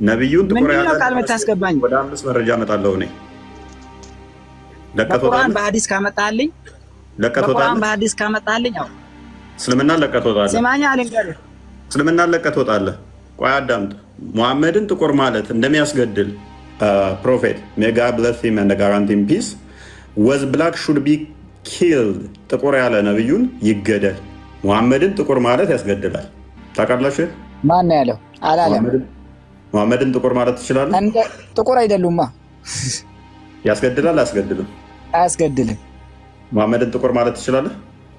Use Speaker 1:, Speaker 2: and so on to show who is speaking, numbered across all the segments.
Speaker 1: ነብዩን ጥቁር ያለ
Speaker 2: ምንድነው ቃል መታስገባኝ?
Speaker 1: ወደ አምስት መረጃ እመጣለሁ እኔ
Speaker 2: በቁርአን በሐዲስ ካመጣልኝ በቁርአን በሐዲስ ካመጣልኝ አው
Speaker 1: እስልምና ለቀቶታል።
Speaker 2: ሰማኛ አልንገርህ
Speaker 1: እስልምና ለቀቶታል። ቆይ አዳምጥ። ሙሐመድን ጥቁር ማለት እንደሚያስገድል ፕሮፌት ሜጋ ብለስ ሂም ኤንድ ጋራንቲ ኢን ፒስ ወዝ ብላክ ሹድ ቢ ኪልድ ጥቁር ያለ ነብዩን ይገደል። ሙሐመድን ጥቁር ማለት ያስገድላል። ታውቃላችሁ?
Speaker 3: ማን ነው ያለው? አላለም።
Speaker 1: ሙሐመድን ጥቁር ማለት ትችላለህ?
Speaker 3: እንደ ጥቁር አይደሉማ።
Speaker 1: ያስገድላል? አያስገድልም?
Speaker 3: አያስገድልም።
Speaker 1: ሙሐመድን ጥቁር ማለት ትችላለህ?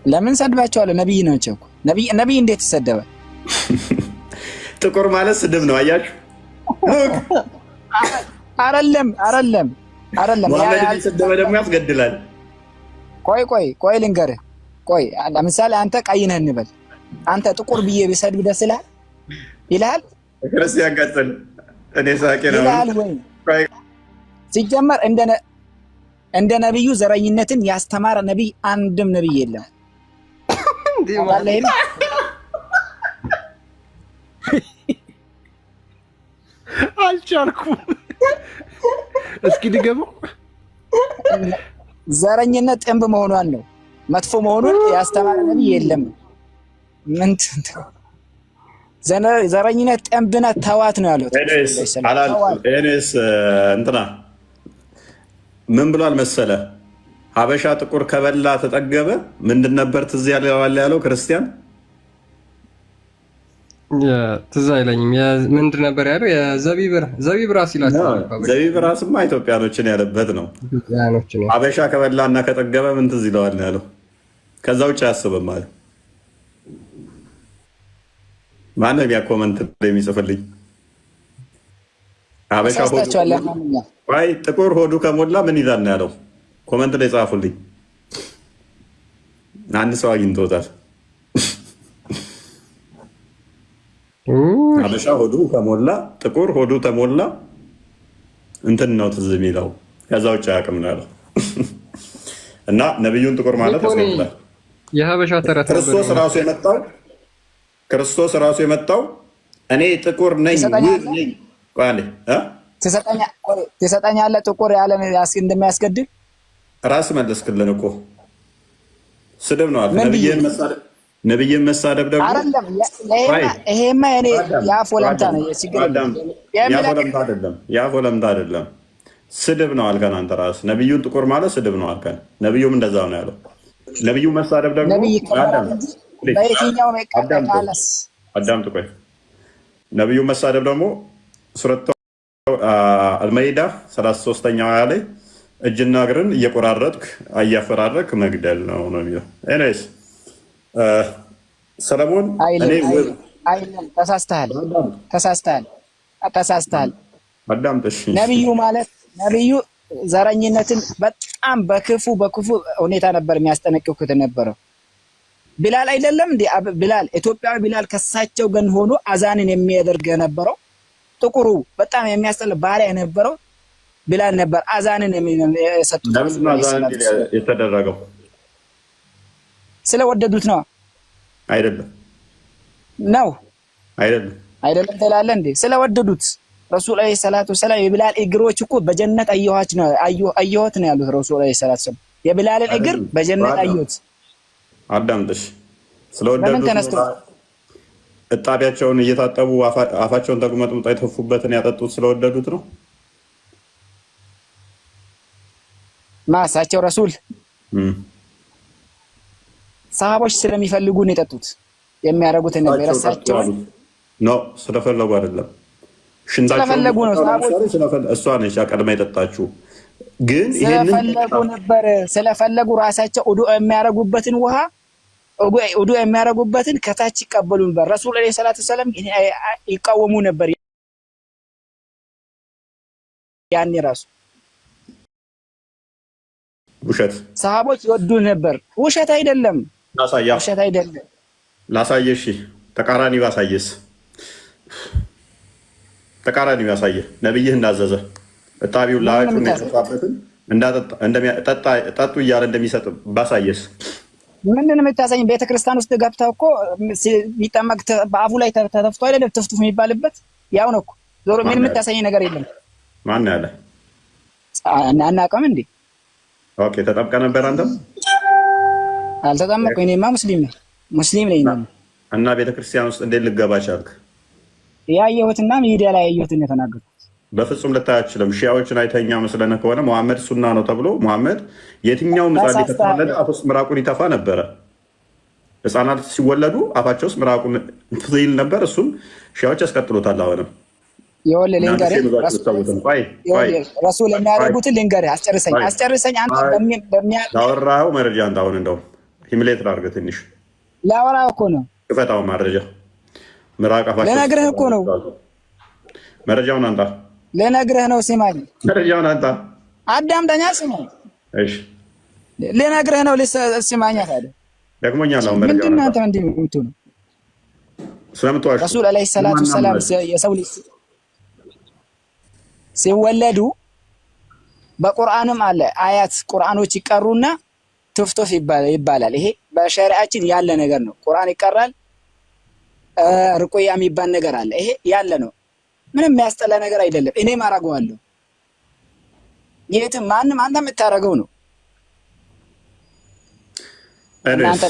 Speaker 3: ለምን ሰድባቸዋለህ? ነብይ ናቸው እኮ። ነብይ እንዴት ይሰደባል?
Speaker 1: ጥቁር ማለት ስድብ ነው። አያችሁ?
Speaker 3: አይደለም።
Speaker 1: ሙሐመድን የሰደበ ደግሞ ያስገድላል።
Speaker 3: ቆይ ልንገርህ። ቆይ ለምሳሌ አንተ ቀይ ነህ እንበል። አንተ ጥቁር ብዬ ቢሰድብ ደስ ይልሃል?
Speaker 1: ክርስቲያን ቀጥል። እኔ ሳቄ ነው
Speaker 3: ይልሃል ወይ? ሲጀመር እንደ ነብዩ ዘረኝነትን ያስተማረ ነብይ አንድም ነብይ የለም።
Speaker 4: አልቻልኩም። እስኪ ድገመው።
Speaker 3: ዘረኝነት ጥንብ መሆኗን ነው መጥፎ መሆኑን ያስተማረ ነብይ የለም። ምን ዘረኝነት ጥንብና ተዋት ነው ያለው።
Speaker 1: ኤኔስ እንትና ምን ብሏል መሰለ? ሀበሻ ጥቁር ከበላ ተጠገበ። ምንድን ነበር ትዝ ያለው ክርስቲያን?
Speaker 5: ትዝ አይለኝም። ምንድን ነበር ያለው? የዘቢብ ራስ ይላቸው።
Speaker 1: ዘቢብ ራስማ ኢትዮጵያኖችን ያለበት ነው። ሀበሻ ከበላ እና ከጠገበ ምን ትዝ ይለዋል ያለው። ከዛ ውጭ አያስብም ማለት ማንም ያ ኮመንት የሚጽፍልኝ ሀበሻ ጥቁር ሆዱ ከሞላ ምን ይላል ነው ያለው። ኮመንት ላይ ጻፉልኝ። አንድ ሰው አግኝቶታል። ሀበሻ ሆዱ ከሞላ ጥቁር ሆዱ ተሞላ እንትን ነው ትዝ የሚለው። ከዛ ውጭ አያውቅም ነው ያለው። እና ነብዩን ጥቁር ማለት ያስገድላል።
Speaker 5: የሀበሻ ተረት
Speaker 1: ክርስቶስ ራሱ የመጣው እኔ ጥቁር ነኝ
Speaker 3: ትሰጠኛለህ ጥቁር ያለ እንደሚያስገድል
Speaker 1: ራስ መለስክልን እኮ። ስድብ ነው አለ። ነብይን መሳደብ ደግሞ
Speaker 3: አይደለም። ይሄማ እኔ የአፍ ወለምታ ነው።
Speaker 1: የአፍ ወለምታ አይደለም፣ ስድብ ነው አልከን አንተ ራስ። ነብዩን ጥቁር ማለት ስድብ ነው አልከን። ነብዩም እንደዛው ነው ያለው። ነብዩ መሳደብ ደግሞ
Speaker 3: በየትኛው ነው ይቀጣለስ?
Speaker 1: አዳምጥ ቆይ። ነብዩ መሳደብ ደግሞ ሱረቱ አልመይዳ 33ኛው አያ ላይ እጅና እግርን እየቆራረጥክ እያፈራረክ መግደል ነው የሚለው። ኤኒዌይስ ሰለሞን
Speaker 3: አይደለም፣ ተሳስተሃል።
Speaker 1: አዳምጥሽ።
Speaker 3: ነብዩ ዘረኝነትን በጣም በክፉ ሁኔታ ነበር የሚያስጠነቅቁት ነበረው። ቢላል አይደለም እንዴ? ቢላል ኢትዮጵያዊ ቢላል ከሳቸው ገን ሆኖ አዛንን የሚያደርግ የነበረው ጥቁሩ በጣም የሚያስጠላ ባሪያ የነበረው ቢላል ነበር። አዛንን የሰጡት
Speaker 1: ለምን አዛን የተደረገው?
Speaker 3: ስለወደዱት ነው
Speaker 1: አይደለም?
Speaker 3: ነው
Speaker 1: አይደለም
Speaker 3: ትላለህ እንዴ? ስለወደዱት ረሱል አለይሂ ሰላቱ ሰላም የቢላል እግሮች እኮ በጀነት አየሁት ነው ያሉት። ረሱል አለይሂ ሰላቱ ሰላም የቢላልን እግር በጀነት አየሁት።
Speaker 1: አዳምጥሽ። ስለወደዱት እጣቢያቸውን እየታጠቡ አፋቸውን ተጉመጥምጠው የተፉበትን ያጠጡት ስለወደዱት ነው።
Speaker 3: ማሳቸው ረሱል ሰሃቦች ስለሚፈልጉ ነው የጠጡት። የሚያረጉት ነው የራሳቸው
Speaker 1: ነው። ስለፈለጉ አይደለም።
Speaker 3: ስለፈለጉ ነው።
Speaker 1: እሷ ነች ቀድማ የጠጣችው። ግን
Speaker 3: ስለፈለጉ ራሳቸው ኡዱእ የሚያረጉበትን ውሃ ኡዱእ የሚያረጉበትን ከታች ይቀበሉ ነበር። ረሱል አለይሂ ሰላቱ ሰላም ይቃወሙ ነበር። ያኔ ራሱ
Speaker 1: ውሸት
Speaker 3: ሰሃቦች ይወዱ ነበር። ውሸት አይደለም።
Speaker 1: ላሳየሽ። ተቃራኒ ባሳየስ? ተቃራኒ ባሳየ ነብይህ እንዳዘዘ እጣቢው ላጩን የተፋበትን ጠጡ እያለ እንደሚሰጥ ባሳየስ?
Speaker 3: ምንድን ነው የምታሳኝ? ቤተክርስቲያን ውስጥ ገብተህ እኮ ቢጠመቅ በአፉ ላይ ተተፍቶ አይደለም ትፍቱፍ የሚባልበት ያው ነው እኮ። ዞሮ ምን የምታሳይ ነገር የለም።
Speaker 1: ማን ያለ
Speaker 3: አናውቅም እንዴ?
Speaker 1: ኦኬ ተጠምቀ ነበር አንተም?
Speaker 3: አልተጠመቅኩም። እኔማ ሙስሊም ነኝ።
Speaker 1: እና ቤተክርስቲያን ውስጥ እንዴት ልገባ ቻልክ?
Speaker 3: ያየሁትና ሚዲያ ላይ ያየሁትን የተናገርኩት።
Speaker 1: በፍጹም ልታይ አትችልም። ሺያዎችን አይተኛ መስለህ ከሆነ መሐመድ ሱና ነው ተብሎ መሐመድ የትኛውም ሕፃን የተወለደ አፍ ውስጥ ምራቁን ይተፋ ነበረ። ሕፃናት ሲወለዱ አፋቸው ውስጥ ምራቁን ትይል ነበር። እሱም ሺያዎች ያስቀጥሉታል። አሁንም
Speaker 3: የወለ ልንገርህ ረሱል የሚያደርጉትን ልንገርህ። አስጨርሰኝ አንተ
Speaker 1: ላወራኸው መረጃ አንተ አሁን እንደው ሂምሌት ላድርገህ ትንሽ
Speaker 3: ላወራህ እኮ ነው።
Speaker 1: ክፈታው መረጃ ምራቅ አፋቸው
Speaker 3: ልነግርህ እኮ ነው።
Speaker 1: መረጃውን አንተ
Speaker 3: ልነግርህ ነው። ስማኝ፣
Speaker 1: መረጃውን አንተ
Speaker 3: አዳምጠኛ። ስማኝ፣
Speaker 1: እሺ
Speaker 3: ልነግርህ ነው። ስማኛ ታዲያ
Speaker 1: ደግሞኛል። አሁን መረጃውን
Speaker 3: ምንድን ነው አንተ እንዲህ የምትሆነው?
Speaker 1: ስለምትዋሽ
Speaker 3: ረሱል አለይሂ ሰላቱ ሰላም የሰው ልጅ ሲወለዱ በቁርአንም አለ አያት ቁርአኖች ይቀሩና ትፍቶፍ ይባላል። ይሄ በሸሪዓችን ያለ ነገር ነው። ቁርአን ይቀራል፣ ርቁያ የሚባል ነገር አለ። ይሄ ያለ ነው። ምንም የሚያስጠላ ነገር አይደለም። እኔም አደርገዋለሁ። የትም ማንም አንተ የምታደርገው ነው። እናንተ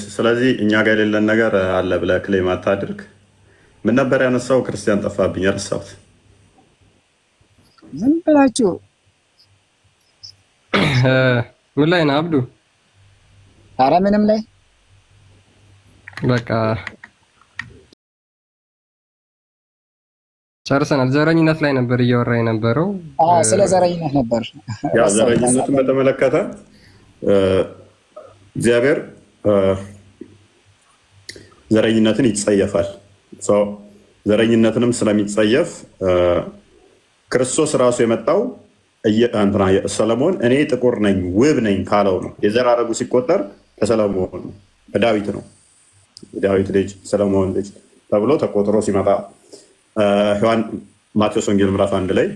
Speaker 1: ስለዚህ እኛ ጋር የሌለን ነገር አለ ብለህ ክሌም አታድርግ። ምን ነበር ያነሳው? ክርስቲያን ጠፋብኝ፣ ረሳሁት።
Speaker 3: ዝም ብላችሁ
Speaker 5: ምን ላይ ነው አብዱ?
Speaker 3: ኧረ ምንም ላይ
Speaker 5: በቃ ጨርሰናል። ዘረኝነት ላይ ነበር እያወራ የነበረው።
Speaker 3: ስለ ዘረኝነት ነበር።
Speaker 1: ያ ዘረኝነትን በተመለከተ እግዚአብሔር ዘረኝነትን ይጸየፋል። ዘረኝነትንም ስለሚጸየፍ ክርስቶስ ራሱ የመጣው ሰለሞን እኔ ጥቁር ነኝ ውብ ነኝ ካለው ነው። የዘር ሐረጉ ሲቆጠር ከሰለሞን ከዳዊት ነው። የዳዊት ልጅ ሰለሞን ልጅ ተብሎ ተቆጥሮ ሲመጣ ማቴዎስ ወንጌል ምዕራፍ 1 ላይ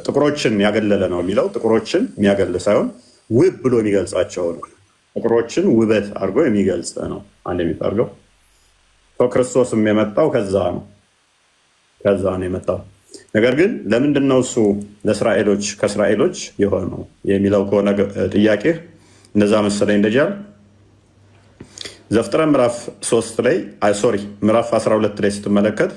Speaker 1: ጥቁሮችን ያገለለ ነው የሚለው። ጥቁሮችን የሚያገል ሳይሆን ውብ ብሎ የሚገልጻቸው ነው። ጥቁሮችን ውበት አድርጎ የሚገልጽ ነው አንድ የሚታርገው። ክርስቶስም የመጣው ከዛ ነው የመጣው። ነገር ግን ለምንድን ነው እሱ ለእስራኤሎች ከእስራኤሎች የሆነው የሚለው ከሆነ ጥያቄ እንደዛ መሰለኝ እንደጃል ዘፍጥረት ምዕራፍ 3 ላይ ምዕራፍ 12 ላይ ስትመለከት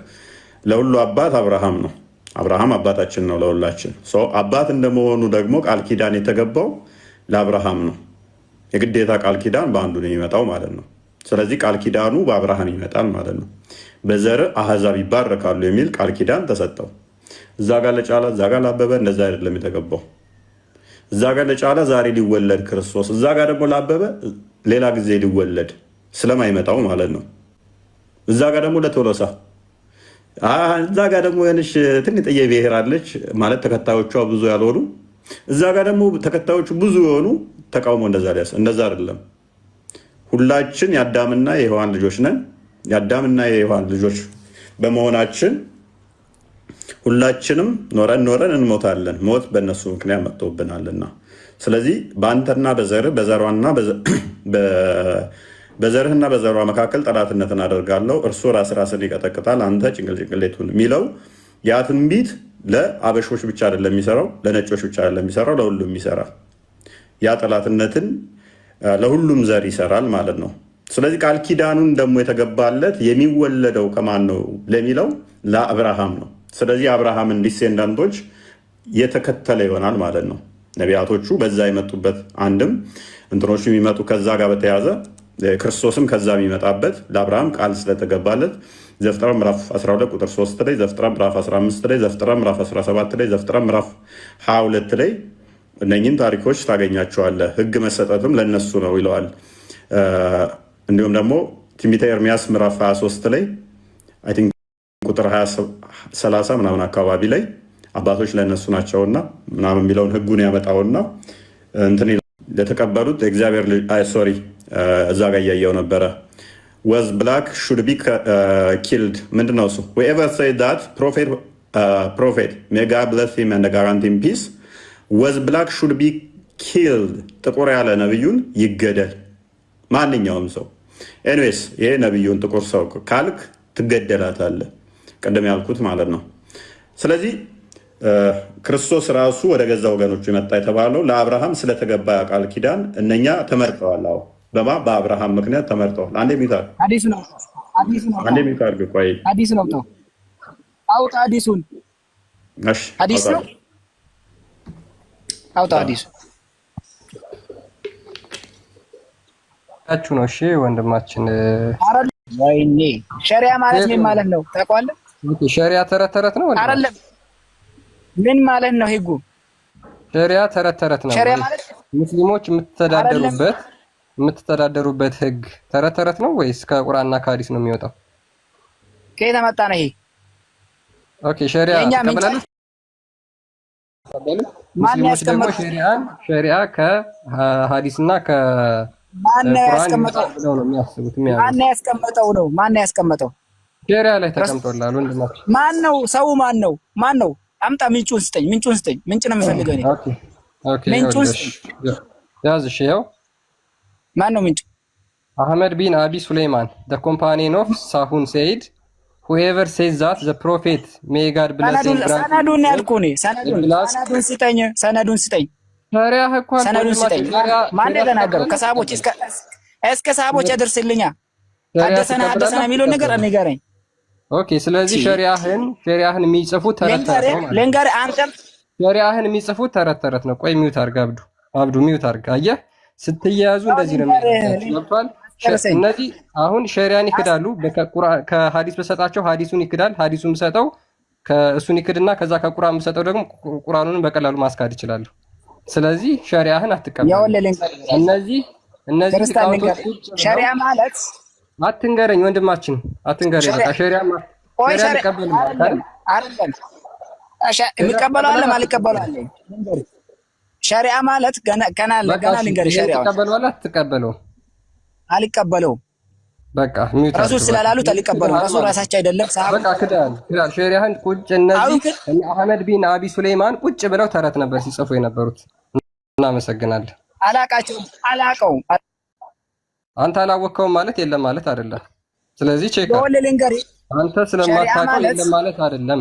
Speaker 1: ለሁሉ አባት አብርሃም ነው። አብርሃም አባታችን ነው ለሁላችን። አባት እንደመሆኑ ደግሞ ቃል ኪዳን የተገባው ለአብርሃም ነው። የግዴታ ቃል ኪዳን በአንዱ ነው የሚመጣው ማለት ነው። ስለዚህ ቃል ኪዳኑ በአብርሃም ይመጣል ማለት ነው። በዘር አህዛብ ይባረካሉ የሚል ቃል ኪዳን ተሰጠው። እዛ ጋር ለጫላ እዛ ጋር ላበበ እንደዛ አይደለም የተገባው። እዛ ጋር ለጫላ ዛሬ ሊወለድ ክርስቶስ፣ እዛ ጋር ደግሞ ላበበ ሌላ ጊዜ ሊወለድ ስለማይመጣው ማለት ነው። እዛ ጋር ደግሞ ለቶሎሳ፣ እዛ ጋር ደግሞ የሆነች ትንጥዬ ብሔር አለች ማለት ተከታዮቿ ብዙ ያልሆኑ፣ እዛ ጋር ደግሞ ተከታዮቹ ብዙ የሆኑ ተቃውሞ እንደዛ አይደለም። ሁላችን የአዳምና የሔዋን ልጆች ነን። የአዳምና የሔዋን ልጆች በመሆናችን ሁላችንም ኖረን እንሞታለን። ሞት በእነሱ ምክንያት መጥቶብናልና፣ ስለዚህ በአንተና በዘርህና በዘሯ መካከል ጠላትነትን አደርጋለሁ፣ እርሱ ራስን ይቀጠቅጣል፣ አንተ ጭንቅሌቱን የሚለው ያ ትንቢት ለአበሾች ብቻ አይደለም የሚሰራው፣ ለነጮች ብቻ አይደለም የሚሰራው፣ ለሁሉም ይሰራል። ያ ጠላትነትን ለሁሉም ዘር ይሰራል ማለት ነው። ስለዚህ ቃል ኪዳኑን ደግሞ የተገባለት የሚወለደው ከማን ነው ለሚለው ለአብርሃም ነው። ስለዚህ አብርሃምን ዲሴንዳንቶች የተከተለ ይሆናል ማለት ነው። ነቢያቶቹ በዛ የመጡበት አንድም እንትኖቹ የሚመጡ ከዛ ጋር በተያዘ ክርስቶስም ከዛ የሚመጣበት ለአብርሃም ቃል ስለተገባለት ዘፍጥረት ምዕራፍ 12 ቁጥር 3 ላይ፣ ዘፍጥረት ምዕራፍ 15 ላይ፣ ዘፍጥረት ምዕራፍ 17 ላይ፣ ዘፍጥረት ምዕራፍ 22 ላይ እነኝን ታሪኮች ታገኛቸዋለህ። ሕግ መሰጠትም ለነሱ ነው ይለዋል። እንዲሁም ደግሞ ትንቢተ ኤርምያስ ምዕራፍ 23 ላይ ቁጥር 30 ምናምን አካባቢ ላይ አባቶች ለእነሱ ናቸውና ምናምን የሚለውን ሕጉን ያመጣውና እንትን ለተቀበሉት እግዚአብሔር እዛ ጋር እያየው ነበረ። ወዝ ብላክ ሹድ ቢ ኪልድ ምንድነው እሱ? ዌቨር ሴይ ዳት ፕሮፌት ሜይ ጋድ ብለስ ሂም ኤንድ ጋራንቲ ሂም ፒስ ወዝ ብላክ ሹድ ቢ ኪልድ፣ ጥቁር ያለ ነብዩን ይገደል ማንኛውም ሰው። ኤኒዌይስ ይሄ ነብዩን ጥቁር ሰው ካልክ ትገደላታለህ። ቅድም ያልኩት ማለት ነው። ስለዚህ ክርስቶስ ራሱ ወደ ገዛ ወገኖቹ የመጣ የተባለው ለአብርሃም ስለተገባ ቃል ኪዳን እነኛ ተመርጠዋል። አዎ በአብርሃም ምክንያት ተመርጠዋል። አንዴ ሚታር አንዴ ሚታር ቆይ
Speaker 3: አዲስ ነው ተው አውጣ አዲሱን
Speaker 1: እሺ
Speaker 3: አዲስ ነው አውጣ አዲሱ
Speaker 5: ታችሁ ነው። እሺ ወንድማችን
Speaker 3: አረለ ወይኔ ሸሪያ ማለት ምን ማለት ነው ታውቃለህ?
Speaker 5: ሸሪያ ተረት ተረት ነው
Speaker 3: አይደለም። ምን ማለት ነው ህጉ?
Speaker 5: ሸሪያ ተረት ተረት ነው።
Speaker 3: ሸሪያ ማለት
Speaker 5: ሙስሊሞች የምትተዳደሩበት ህግ ተረት ተረት ነው ወይስ ከቁርአንና ከሐዲስ ነው የሚወጣው?
Speaker 3: ከየት መጣ ነው ይሄ?
Speaker 5: ኦኬ ሸሪያ ተቀበላሉ። ሙስሊሞች ደግሞ ሸሪያ ከሐዲስና
Speaker 3: ማን ያስቀመጠው? ሸሪያ ላይ ተቀምጦላል ወንድማችን። ማን ነው ሰው? ማን ነው? አምጣ ምንጩን ስጠኝ። ምንጭ ነው የምፈልገው እኔ።
Speaker 5: ኦኬ ምንጩን ያዝ። እሺ ያው
Speaker 3: ማን ነው ምንጩ?
Speaker 5: አህመድ ቢን አቢ ሱሌይማን the companion of Sahun said whoever says that the prophet may God bless him
Speaker 3: ሰነዱን ያልኩህ እኔ። ሰነዱን ስጠኝ። ሸሪያ እኮ ሰነዱን ስጠኝ። ማን የተናገረው? ከሳቦች እስከ ሳቦች ያደርስልኛ። ሐደሰና የሚለው ነገር ንገረኝ።
Speaker 5: ኦኬ ስለዚህ ሸሪያህን የሚጽፉት ተረት ተረት ነው ማለት ነው። አንተም ሸሪያህን የሚጽፉት ተረት ተረት ነው። ቆይ ሚውት አድርግ አብዱ ሚውት አድርግ። አየህ ስትያያዙ እንደዚህ ነው የሚያደርጉት። እነዚህ አሁን ሸሪያን ይክዳሉ። ከሐዲስ በሰጣቸው ሐዲሱን ይክዳል። ሐዲሱን በሰጠው ከእሱን ይክድና ከዛ ከቁርአን በሰጠው ደግሞ ቁርአኑን በቀላሉ ማስካድ ይችላሉ። ስለዚህ ሸሪያህን አትቀበል። እነዚህ
Speaker 3: ሸሪያ ማለት
Speaker 5: አትንገረኝ ወንድማችን አትንገረኝ። በቃ ሸሪያ አልቀበልም
Speaker 3: አይደለም። የሚቀበለው አለ ማልቀበለው አለ። ሸሪያ ማለት ገና ልንገርህ። ሸሪያ
Speaker 5: ተቀበለው አትቀበለው?
Speaker 3: አልቀበለውም።
Speaker 5: በቃ ሚውት
Speaker 3: ረሱል ስላላሉት አልቀበለውም። ረሱል ራሳቸው አይደለም ሰሃባ።
Speaker 5: በቃ ክዳል ሸሪያህን ቁጭ እነዚህ አህመድ ቢን አቢ ሱሌይማን ቁጭ ብለው ተረት ነበር ሲጽፉ የነበሩት። እናመሰግናለን። አላውቀውም። አንተ አላወቅከውም ማለት የለም ማለት አይደለም። ስለዚህ ቼክ አንተ ስለማታውቀው የለም ማለት አይደለም።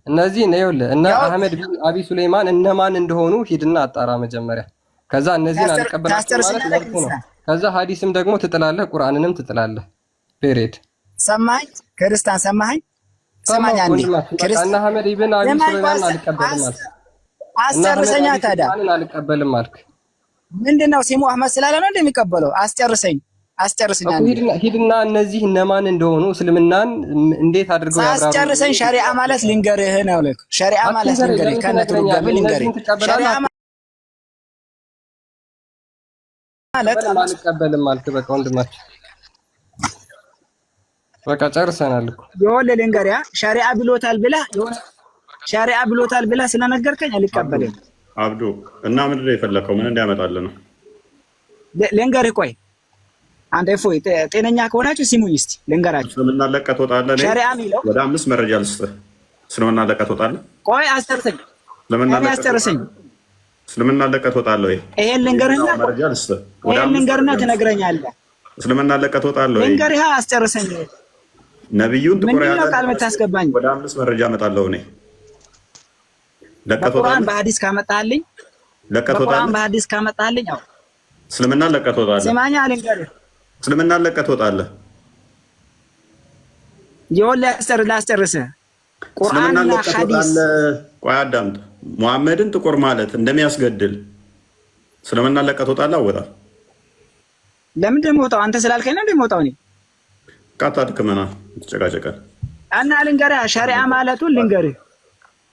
Speaker 5: እነዚህ ነው እነ አህመድ ቢን አቢ ሱሌይማን እነማን እንደሆኑ ሂድና አጣራ መጀመሪያ። ከዛ እነዚህን አልቀበላችሁም ማለት መብት ነው። ከዛ ሐዲስም ደግሞ ትጥላለህ፣ ቁርአንንም ትጥላለህ። ፔሬድ
Speaker 3: ሰማኝ። ክርስቲያን ሰማኝ። ሰማኝ አንዴ
Speaker 5: ክርስቲያን አህመድ ኢብን አቢ ሱሌይማን አልቀበልም ማለት
Speaker 3: አስጨርሰኛ። ታዲያ
Speaker 5: አልቀበልም አልክ
Speaker 3: ምንድነው? ሲሙ አህመድ ስላለ ነው እንደሚቀበለው። አስጨርሰኛ።
Speaker 5: ሂድና እነዚህ እነማን እንደሆኑ እስልምናን እንዴት አድርገው ያብራሩ።
Speaker 3: አስጨርሰኝ። ሸሪዓ ማለት ልንገርህ ነው ልክ ሸሪዓ ማለት ልንገርህ ከነትርጉሙ ልንገርህ። ሸሪዓ ማለት
Speaker 5: አልቀበልም አልክ። በቃ ወንድማችን በቃ ጨርሰናል እኮ።
Speaker 3: ይኸውልህ ልንገርህ ሸሪዓ ብሎታል ብለህ ስለነገርከኝ አልቀበልም።
Speaker 1: አብዱ እና ምንድን ነው የፈለከው? ምን እንዲያመጣልህ ነው?
Speaker 3: ልንገርህ ቆይ አንተ እፎይ ጤነኛ ከሆናችሁ ሲሙኝ እስቲ ልንገራችሁ።
Speaker 1: ስለምን አለቀህ ትወጣለህ?
Speaker 3: ሸሪዓ የሚለው
Speaker 1: ወደ 5 መረጃ ልስጥህ። ስለምን አለቀህ ትወጣለህ?
Speaker 3: ቆይ አስጨርሰኝ።
Speaker 1: ስለምን አለቀህ ትወጣለህ?
Speaker 3: ይሄን ልንገርህና
Speaker 1: መረጃ ልስጥህ።
Speaker 3: ይሄን ልንገርህና ትነግረኛለህ።
Speaker 1: ስለምን አለቀህ ትወጣለህ?
Speaker 3: ልንገርህ አስጨርሰኝ።
Speaker 1: ነብዩን ጥቁር
Speaker 3: ያለው ቃል የምታስገባኝ
Speaker 1: ወደ 5 መረጃ እመጣለሁ እኔ። ለቀህ ትወጣለህ?
Speaker 3: በቁርአን በሐዲስ ካመጣልኝ በቁርአን በሐዲስ ካመጣልኝ አው
Speaker 1: ስለምን አለቀህ ትወጣለህ?
Speaker 3: ስማኛ ልንገርህ
Speaker 1: ስለምን አለቀህ ትወጣለህ?
Speaker 3: ይኸውልህ ላስጨርስህ። ቁርአንና ሐዲስ
Speaker 1: ቆይ አዳምጥ። ሙሐመድን ጥቁር ማለት እንደሚያስገድል ስለምን አለቀህ ትወጣለህ? አወጣ
Speaker 3: ለምንድን ነው የምወጣው? አንተ ስላልከኝ ነው እንደምወጣው። እኔ
Speaker 1: ካታድክመና ተጨቃጨቀ
Speaker 3: እና ልንገርህ ሸሪዓ ማለቱን ልንገርህ።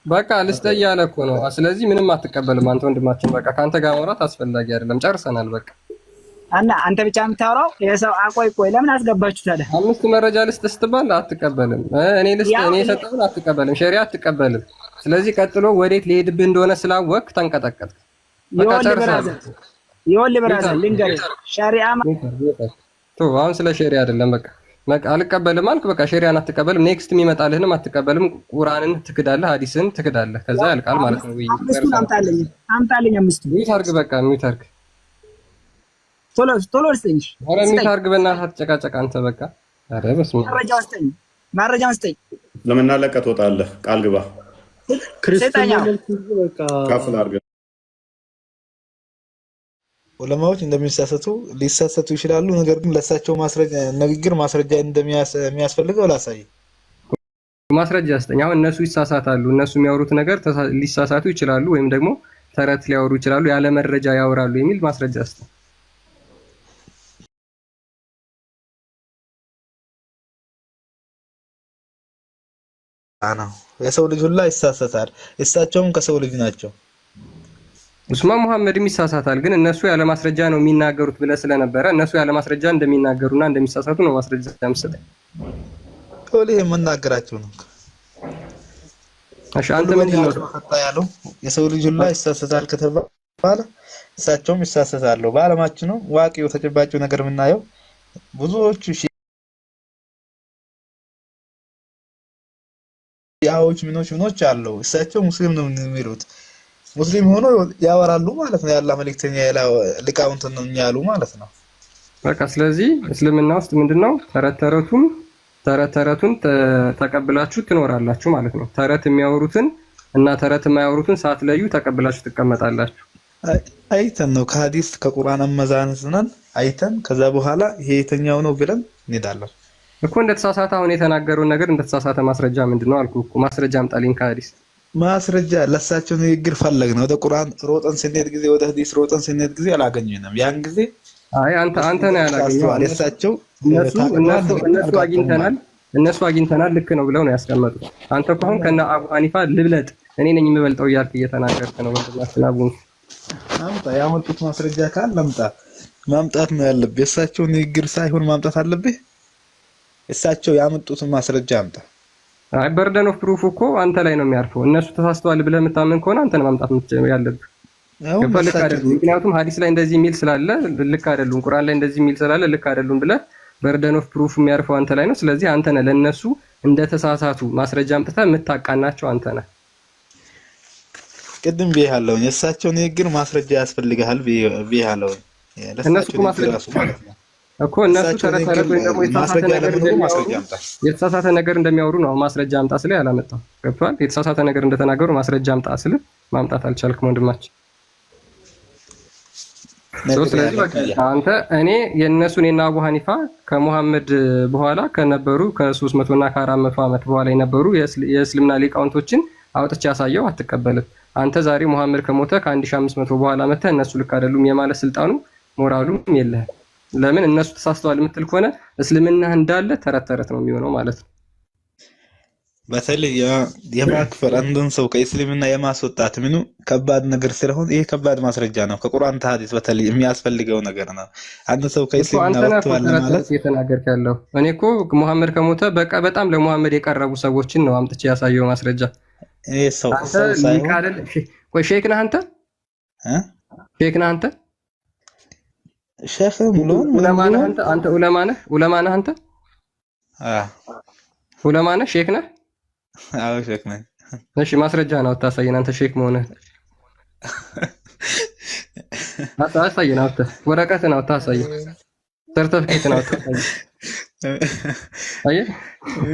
Speaker 5: በቃ ልስጠህ እያለ እኮ ነው። ስለዚህ ምንም አትቀበልም አንተ ወንድማችን። በቃ ካንተ ጋር ማውራት አስፈላጊ አይደለም። ጨርሰናል በቃ።
Speaker 3: እና አንተ ብቻ የምታወራው የሰው ቆይ ለምን አስገባችሁ ታዲያ?
Speaker 5: 5 መረጃ ልስጥህ ስትባል አትቀበልም። እኔ የሰጠሁን አትቀበልም። ሸሪዓ አትቀበልም። ስለዚህ ቀጥሎ ወዴት ሊሄድብህ እንደሆነ ስላወቅህ ተንቀጠቀጥክ። በቃ ጨርሰናል።
Speaker 3: ይኸውልህ ብራዘር ልንገርህ ሸሪዓ
Speaker 5: አሁን ስለ ሸሪዓ አይደለም። በቃ አልቀበልም አልክ። በቃ ሸሪዓን አትቀበልም። ኔክስት የሚመጣልህንም አትቀበልም። ቁርአንን ትክዳለህ፣ ሐዲስን ትክዳለህ። ከዛ ያልቃል ማለት ነው።
Speaker 3: አምጣልኝ 5
Speaker 5: ሚውት አድርግ። በቃ ሚውት አድርግ። ቶሎ
Speaker 3: ስጠኝ።
Speaker 5: ኧረ ሚውት አድርግ። በእናትህ አትጨቃጨቅ አንተ። በቃ ኧረ በስመ አብ
Speaker 3: መረጃውን ስጠኝ።
Speaker 1: ለምን አለቀ ትወጣለህ? ቃል ግባ።
Speaker 4: ክርስቲያን በቃ
Speaker 1: ካፍል አድርገህ
Speaker 6: ዑለማዎች እንደሚሳሳቱ ሊሳሳቱ ይችላሉ። ነገር ግን ለሳቸው ማስረጃ ንግግር ማስረጃ እንደሚያስፈልገው ላሳይ።
Speaker 5: ማስረጃ ስጠኝ። አሁን እነሱ ይሳሳታሉ፣ እነሱ የሚያወሩት ነገር ሊሳሳቱ ይችላሉ፣ ወይም ደግሞ ተረት ሊያወሩ ይችላሉ፣ ያለ መረጃ ያወራሉ የሚል ማስረጃ ስጠኝ።
Speaker 6: ነው የሰው ልጅ ሁላ ይሳሳታል። እሳቸውም ከሰው ልጅ ናቸው።
Speaker 5: ኡስማ መሐመድም ይሳሳታል፣ ግን እነሱ ያለ ማስረጃ ነው የሚናገሩት ብለህ ስለነበረ እነሱ ያለ ማስረጃ እንደሚናገሩና እንደሚሳሳቱ ነው ማስረጃ የምትሰጠኝ።
Speaker 6: ሁሌ የምናገራቸው ነው።
Speaker 5: እሺ አንተ ምንድን ነው
Speaker 6: ያለው? የሰው ልጅ ሁላ ይሳሳታል ከተባለ እሳቸውም ይሳሳታሉ። በዓለማችን ነው ዋቂው ተጨባጭው ነገር የምናየው ብዙዎቹ ሺዓዎች ምኖች አለው። እሳቸው ሙስሊም ነው የሚሉት ሙስሊም ሆኖ ያወራሉ ማለት ነው። ያላ መልእክተኛ ሊቃውንት ነው ያሉ ማለት ነው።
Speaker 5: በቃ ስለዚህ እስልምና ውስጥ ምንድነው ተረቱን ተቀብላችሁ ትኖራላችሁ ማለት ነው። ተረት የሚያወሩትን እና ተረት የማያወሩትን ሳትለዩ ተቀብላችሁ ትቀመጣላችሁ።
Speaker 6: አይተን ነው ከሐዲስ ከቁርአን አመዛዝነን አይተን ከዛ በኋላ ይሄ የተኛው ነው ብለን እንሄዳለን
Speaker 5: እኮ። እንደተሳሳተ አሁን የተናገረውን ነገር እንደተሳሳተ ማስረጃ ምንድነው አልኩ እኮ። ማስረጃ አምጣልኝ ከሐዲስ
Speaker 6: ማስረጃ። ለሳቸው ንግግር ፈለግን። ወደ ቁርአን ሮጠን ስንሄድ ጊዜ ወደ ሐዲስ ሮጠን ስንሄድ ጊዜ አላገኘንም። ያን ጊዜ
Speaker 5: አይ አንተ ነው ያላገኘው።
Speaker 6: ለሳቸው
Speaker 5: እነሱ አግኝተናል ልክ ነው ብለው ነው ያስቀመጡት። አንተ እኮ አሁን ከነ አቡ ሐኒፋ ልብለጥ እኔ ነኝ የምበልጠው እያልክ እየተናገርክ ነው። ወንድማችን አቡ
Speaker 6: አምጣ፣ ያመጡት ማስረጃ ካለ ማምጣት ነው ያለብህ። የሳቸው ንግግር ሳይሆን ማምጣት አለብህ። እሳቸው ያመጡትን ማስረጃ አምጣ።
Speaker 5: አይ በርደን ኦፍ ፕሩፍ እኮ አንተ ላይ ነው የሚያርፈው። እነሱ ተሳስተዋል ብለህ የምታምን ከሆነ አንተ ነው ማምጣት ያለብህ። ምክንያቱም ሐዲስ ላይ እንደዚህ የሚል ስላለ ልክ አይደሉም፣ ቁርአን ላይ እንደዚህ የሚል ስላለ ልክ አይደሉም ብለህ በርደን ኦፍ ፕሩፍ የሚያርፈው አንተ ላይ ነው። ስለዚህ አንተ ነህ ለነሱ እንደተሳሳቱ ማስረጃ አምጥተህ የምታቃናቸው አንተ ነህ።
Speaker 6: ቅድም ብያለሁ የእሳቸው ንግግር ማስረጃ ያስፈልጋል ብያለሁ።
Speaker 5: እነሱ እኮ ማስረጃ እኮ እነሱ ተረት ወይ ደግሞ የተሳሳተ ነገር እንደሚያወሩ ነው ማስረጃ አምጣ ስለ ያላመጣው ገብቷል። የተሳሳተ ነገር እንደተናገሩ ማስረጃ አምጣ ስለ ማምጣት አልቻልክም ወንድማችን። ስለዚህ በቃ አንተ እኔ የነሱን የና አቡ ሐኒፋ ከሙሐመድ በኋላ ከነበሩ ከ300 እና ከ400 ዓመት በኋላ የነበሩ የእስልምና ሊቃውንቶችን አውጥቼ ያሳየው አትቀበልም። አንተ ዛሬ ሙሐመድ ከሞተ ከ1500 በኋላ መተህ እነሱ ልክ አይደሉም የማለት ስልጣኑ ሞራሉም የለህም። ለምን እነሱ ተሳስተዋል የምትል ከሆነ እስልምና እንዳለ ተረት ነው የሚሆነው ማለት ነው።
Speaker 6: በተለይ የማክፈር አንድን ሰው ከእስልምና የማስወጣት ምኑ ከባድ ነገር ስለሆነ ይሄ ከባድ ማስረጃ ነው። ከቁርአን ሐዲስ በተለይ የሚያስፈልገው ነገር ነው። አንድ ሰው ከእስልምና ወጥቷል ማለት
Speaker 5: እየተናገርክ ያለው እኔ እኮ ሙሐመድ ከሞተ በቃ በጣም ለሙሐመድ የቀረቡ ሰዎችን ነው አምጥቼ ያሳየው ማስረጃ።
Speaker 6: ይሄ ሰው
Speaker 5: ሳይሆን ቆይ ሼክ ነህ አንተ? ሼክ ነህ አንተ?
Speaker 6: ሼክ
Speaker 5: ዑለማ ነህ አንተ? አንተ ዑለማ ነህ አንተ? ዑለማ ነህ? ሼክ ነህ?
Speaker 6: አዎ ሼክ ነኝ።
Speaker 5: እሺ ማስረጃ ነው ታሳየን አንተ ሼክ መሆንህ። አታሳየን አንተ ወረቀት ነው ታሳየን፣ ሰርተፊኬት ነው ታሳየን። አየህ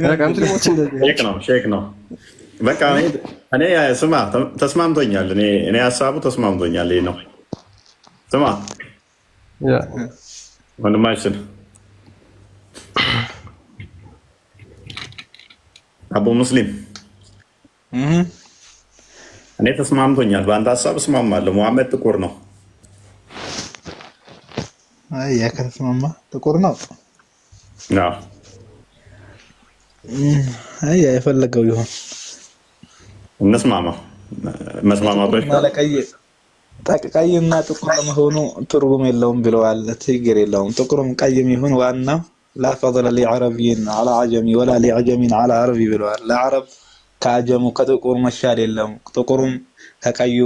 Speaker 5: በቃ ሙስሊሞች እንደዚህ
Speaker 1: ሼክ ነው በቃ። እኔ ስማ ተስማምቶኛል። እኔ ሀሳቡ ተስማምቶኛል። ይሄ ነው ስማ ወንድማችን አቡ ሙስሊም እኔ ተስማምቶኛል። በአንተ ሀሳብ እስማማለሁ። ሙሐመድ ጥቁር ነው።
Speaker 6: አይ ያከተስማማ ጥቁር ነው። አይ የፈለገው ይሁን
Speaker 1: እንስማማ። መስማማቶች
Speaker 6: ቀይና ጥቁር መሆኑ ትርጉም የለውም ብለዋል። ችግር የለውም ጥቁርም ቀይም ይሁን ዋናው لا فضل لعربي على عجمي ولا لعجمي على عربي ብለዋል። ለአረብ ከአጀሙ ከጥቁር መሻል የለውም፣ ጥቁሩም ከቀዩ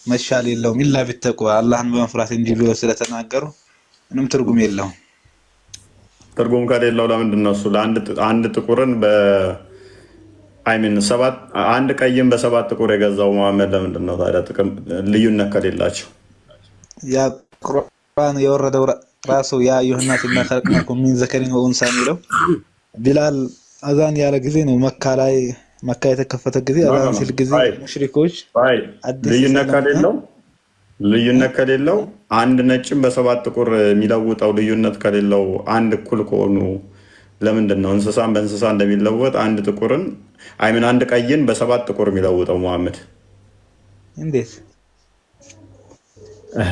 Speaker 6: መሻል የለውም ኢላ ቢተቅዋ አላህን በመፍራት እንጂ ብሎ ስለተናገሩ ምንም ትርጉም የለውም።
Speaker 1: ትርጉም ከሌለው ለምንድን ነው እሱ ለአንድ ጥቁርን አንድ ቀይም በሰባት ጥቁር የገዛው መሐመድ ለምንድን ነው ታዲያ ጥቅም ልዩነት ከሌላቸው?
Speaker 6: ያ ቁርአን የወረደው ራሱ ያ አዩሃ ናስ ኢና ኸለቅናኩም ሚን ዘከሪን ወኡንሳ የሚለው ቢላል አዛን ያለ ጊዜ ነው መካ የተከፈተ ጊዜ አዛን ሲል ጊዜ ሙሽሪኮች
Speaker 1: ልዩነት ከሌለው አንድ ነጭም በሰባት ጥቁር የሚለውጠው ልዩነት ከሌለው አንድ እኩል ከሆኑ ለምንድን ነው እንስሳን በእንስሳ እንደሚለወጥ አንድ ቀይን በሰባት ጥቁር የሚለውጠው መሐመድ?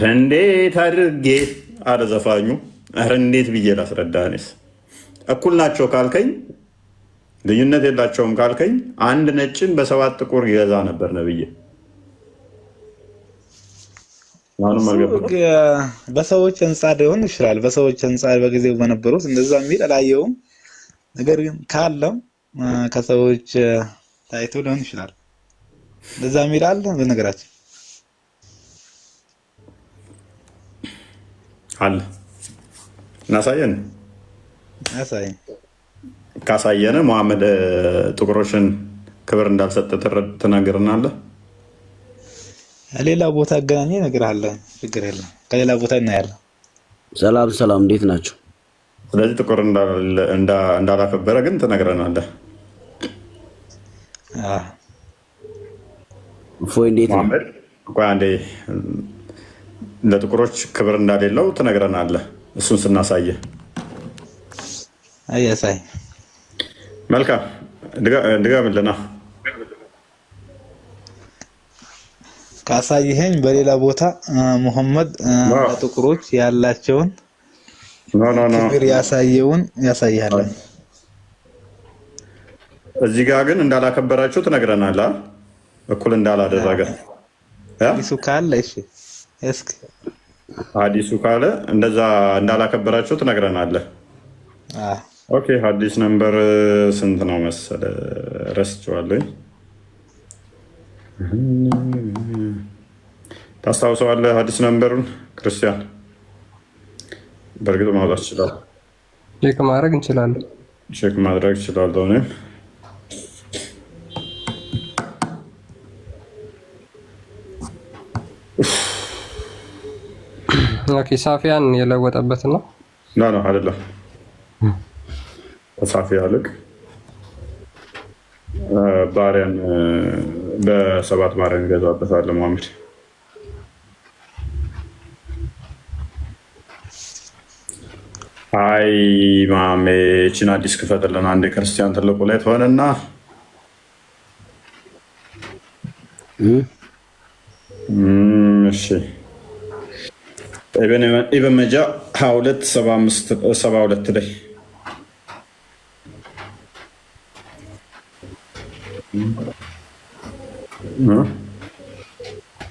Speaker 1: እንዴት አድርጌ አለ ዘፋኙ። እንዴት ብዬ ላስረዳንስ? እኩል ናቸው ካልከኝ ልዩነት የላቸውም ካልከኝ አንድ ነጭን በሰባት ጥቁር ይገዛ ነበር ነብዬ።
Speaker 6: በሰዎች አንጻር ሊሆን ይችላል። በሰዎች አንጻር በጊዜው በነበሩት እንደዛ የሚል አላየውም። ነገር ግን ካለም ከሰዎች ታይቶ ሊሆን ይችላል። እንደዛ የሚል አለ። በነገራችን
Speaker 1: አለ እናሳየን። ካሳየን መሐመድ ጥቁሮችን ክብር እንዳልሰጠ ትነግረናለህ።
Speaker 6: ሌላ ቦታ አገናኘ ነገር አለ። ችግር የለም። ከሌላ ቦታ እናያለን።
Speaker 7: ሰላም፣ እንዴት ናቸው?
Speaker 1: ስለዚህ ጥቁር እንዳላከበረ ግን ትነግረናለህ።
Speaker 7: እፎይ እንዴት ነው?
Speaker 1: ቆይ አንዴ ለጥቁሮች ክብር እንዳሌለው ትነግረናለህ። እሱን ስናሳየህ
Speaker 6: አያሳይ።
Speaker 1: መልካም ድጋምልና
Speaker 6: ካሳየኸኝ በሌላ ቦታ ሙሐመድ ለጥቁሮች ያላቸውን ክብር ያሳያል።
Speaker 1: እዚህ ጋር ግን እንዳላከበራችሁ ትነግረናለህ። እኩል እንዳላደረገ
Speaker 6: ሐዲሱ ካለ እሺ፣ እስኪ
Speaker 1: ሐዲሱ ካለ እንደዛ እንዳላከበራችሁ ትነግረናለህ። ኦኬ፣ ሐዲስ ነምበር ስንት ነው መሰለ? ረስቼዋለሁ። ታስታውሰዋለህ ሐዲስ ነምበሩን ክርስቲያን? በእርግጥ ማውጣት ይችላል።
Speaker 5: ቼክ ማድረግ እንችላለን።
Speaker 1: ቼክ ማድረግ እችላለሁ እኔም።
Speaker 5: ኦኬ፣ ሳፊያን የለወጠበት ነው?
Speaker 1: ነው አይደለም። ሳፊያ ልክ ባሪያን በሰባት ባሪያን ገዛበታል መሐመድ። አይ ማሜ ቺን አዲስ ክፈትልን አንድ ክርስቲያን ትልቁ ላይ ትሆንና እሺ ኢብን መጃ 2272 ላይ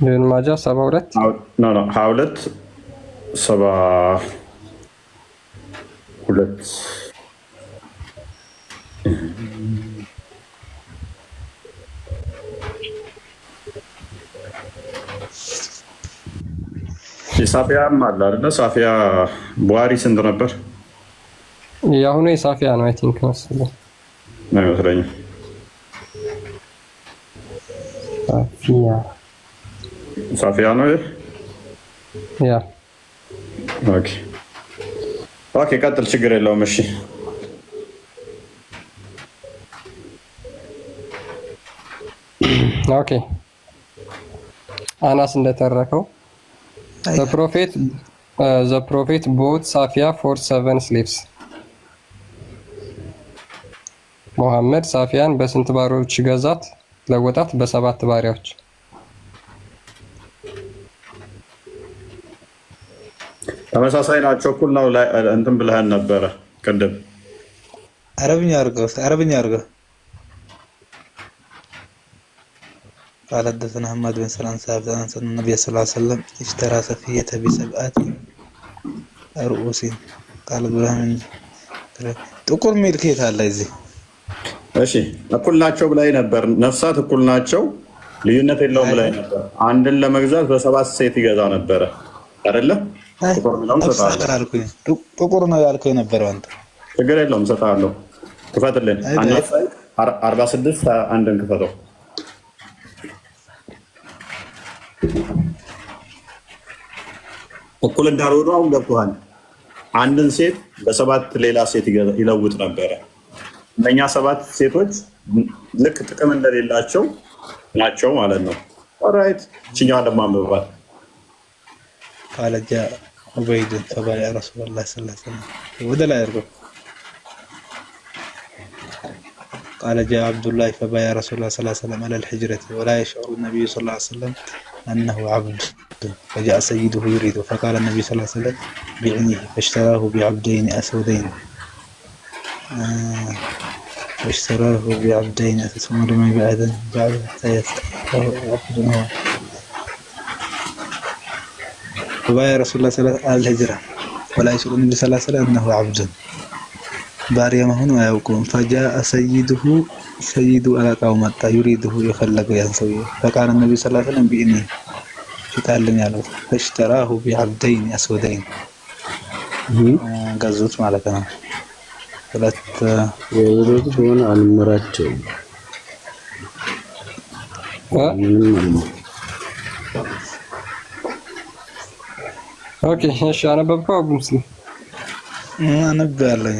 Speaker 5: ኢብን ማጃ 72
Speaker 1: ነው 2272 የሳፊያም አለ አይደል? ሳፊያ ቡሃሪ ስንት ነበር?
Speaker 5: የአሁኑ የሳፊያ ነው አይ ቲንክ መሰለኝ።
Speaker 1: ነው መስለኝ። ሳፊያ ነው
Speaker 5: ያ።
Speaker 1: ኦኬ ቀጥል፣ ችግር የለውም። እሺ
Speaker 5: ኦኬ አናስ እንደተረከው The prophet bought Safia for 7 slaves. ሙሐመድ ሳፊያን በስንት ባሪያዎች ገዛት? ለወጣት በ7 ባሪያዎች።
Speaker 1: ተመሳሳይ ናቸው። እኩል ነው እንትን ብለህን ነበረ ቅድም።
Speaker 6: አረብኛ አድርገው قال حدثنا محمد بن سلام ثابت عن النبي صلى الله عليه وسلم اشترى سفية ب7 رؤوس قال ابراهيم ጥቁር ሚልኬት አለ እዚህ።
Speaker 1: እሺ እኩል ናቸው ብላይ ነበር። ነፍሳት እኩል ናቸው ልዩነት የለውም ብላይ ነበር። አንድን ለመግዛት በ7 ሴት ይገዛ ነበረ አይደለ?
Speaker 6: ጥቁር ነው ያልከው ነበር አንተ።
Speaker 1: ችግር የለውም ሰጣለሁ። ክፈትልን። 46 አንድን ክፈተው። እኩል እንዳልሆኑ አሁን ገብቶሃል። አንድን ሴት በ7 ሌላ ሴት ይለውጥ ነበረ እነኛ 7 ሴቶች ልክ ጥቅም እንደሌላቸው ናቸው ማለት ነው። ኦራይት እቺኛው ለማንበባት
Speaker 6: قال جاء عبيد فبايع رسول الله صلى الله عليه وسلم وده لا يرجو قال جاء عبد الله فبايع رسول الله صلى الله عليه وسلم على الحجرة ولا يشعر النبي صلى الله عليه وسلم أنه عبد فجاء سيده يريده فقال النبي صلى الله عليه وسلم بعنيه فاشتراه بعبدين أسودين فاشتراه بعبدين ثم رمي بعد حتى عبد هو فبايع رسول الله صلى الله عليه وسلم على الهجرة ولا يشعر النبي صلى الله عليه وسلم أنه عبد باريا مهون ويقوم فجاء سيد على قوم يريده يخلق ينسويه فقال النبي صلى الله عليه وسلم بإني شتعلم يعلم فاشتراه بعبدين أسودين قزوت مالكنا ثلاث
Speaker 7: የሮቱን አልመራቸው
Speaker 5: ኦኬ እሺ አነበብከው ሙስሊም
Speaker 6: አነባለኛ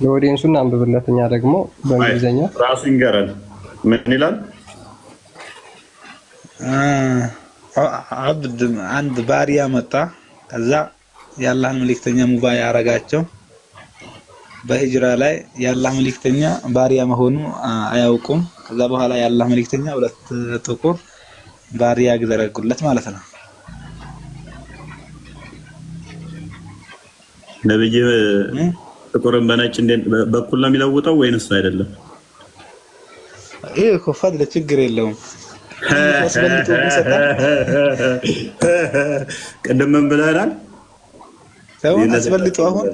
Speaker 5: ለኦዲየንሱና አንብብለትኛ ደግሞ በእንግሊዘኛ
Speaker 1: ራሱ ይንገራል ምን ይላል
Speaker 6: አብድ አንድ ባሪያ መጣ ከዛ የአላህን መልእክተኛ ሙባያ ያረጋቸው በሂጅራ ላይ የአላህ መልእክተኛ ባሪያ መሆኑ አያውቁም ከዛ በኋላ የአላህ መልእክተኛ ሁለት ጥቁር ባሪያ ገዘረጉለት ማለት ነው
Speaker 1: ነብይ ጥቁርን በነጭ በኩል ነው የሚለውጠው ወይንስ አይደለም
Speaker 6: ይሄ እኮ ፈድለ ችግር የለውም
Speaker 1: ቅድም ምን ብለናል
Speaker 6: ሰውን አስበልጦ አሁን